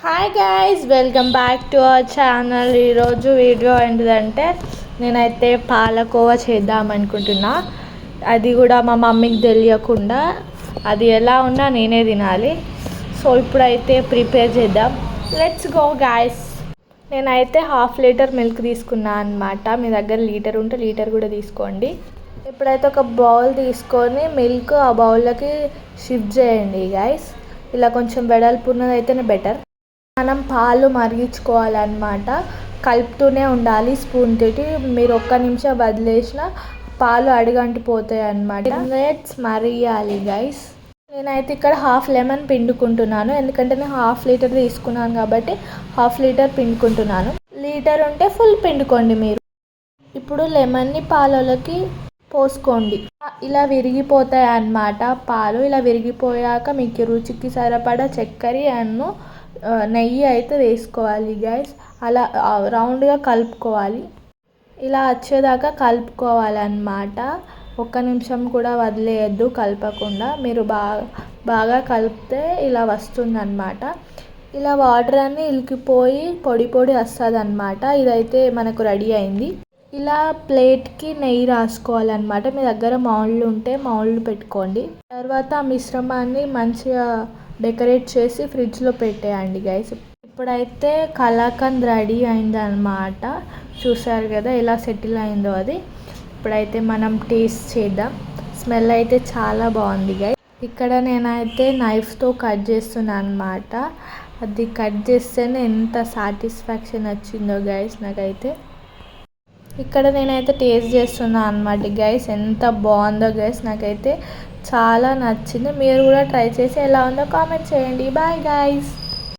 Hi guys, welcome back to our channel. ఈరోజు video ఏంటిదంటే నేనైతే పాలకోవా చేద్దాం అనుకుంటున్నా. అది కూడా మా మమ్మీకి తెలియకుండా. అది ఎలా ఉన్నా నేనే తినాలి. సో ఇప్పుడైతే ప్రిపేర్ చేద్దాం. Let's go guys. నేనైతే 1/2 లీటర్ మిల్క్ తీసుకున్నా అనమాట. మీ దగ్గర లీటర్ ఉంటే లీటర్ కూడా తీసుకోండి. ఇప్పుడైతే ఒక బౌల్ తీసుకొని మిల్క్ ఆ బౌల్లోకి షిఫ్ట్ చేయండి గైస్. ఇలా కొంచెం వెడల్పు ఉన్నది అయితేనే బెటర్. మనం పాలు మరిగించుకోవాలన్నమాట. కలుపుతూనే ఉండాలి స్పూన్ తోటి. మీరు ఒక్క నిమిషం వదిలేసిన పాలు అడుగంటిపోతాయి అన్నమాట. లెట్స్ మరియాలి గైస్. నేనైతే ఇక్కడ 1/2 లెమన్ పిండుకుంటున్నాను. ఎందుకంటే నేను 1/2 లీటర్ తీసుకున్నాను కాబట్టి 1/2 లీటర్ పిండుకుంటున్నాను. లీటర్ ఉంటే ఫుల్ పిండుకోండి మీరు. ఇప్పుడు లెమన్ని పాలలోకి పోసుకోండి. ఇలా విరిగిపోతాయి అన్నమాట పాలు. ఇలా విరిగిపోయాక మీకు రుచికి సరిపడా చక్కెర అన్ను నెయ్యి అయితే వేసుకోవాలి గైస్. అలా రౌండ్గా కలుపుకోవాలి. ఇలా వచ్చేదాకా కలుపుకోవాలన్నమాట. ఒక్క నిమిషం కూడా వదిలేయద్దు కలపకుండా. మీరు బాగా కలిపితే ఇలా వస్తుందన్నమాట. ఇలా వాటర్ అన్నీ ఇలికిపోయి పొడి పొడి వస్తుంది అన్నమాట. ఇదైతే మనకు రెడీ అయింది. ఇలా ప్లేట్కి నెయ్యి రాసుకోవాలన్నమాట. మీ దగ్గర మౌల్డ్ ఉంటే మౌల్డ్ పెట్టుకోండి. తర్వాత ఆ మిశ్రమాన్ని మంచిగా డెకరేట్ చేసి ఫ్రిడ్జ్లో పెట్టేయండి గైస్. ఇప్పుడైతే కలాకండ్ రెడీ అయిందనమాట. చూసారు కదా ఎలా సెటిల్ అయిందో అది. ఇప్పుడైతే మనం టేస్ట్ చేద్దాం. స్మెల్ అయితే చాలా బాగుంది గైస్. ఇక్కడ నేనైతే నైఫ్తో కట్ చేస్తున్నాను అనమాట. అది కట్ చేస్తేనే ఎంత సాటిస్ఫాక్షన్ వచ్చిందో గైస్ నాకైతే. ఇక్కడ నేనైతే టేస్ట్ చేస్తున్నాను అనమాట గైస్. ఎంత బాగుందో గైస్, నాకైతే చాలా నచ్చింది. మీరు కూడా ట్రై చేసి ఎలా ఉందో కామెంట్ చేయండి. Bye guys.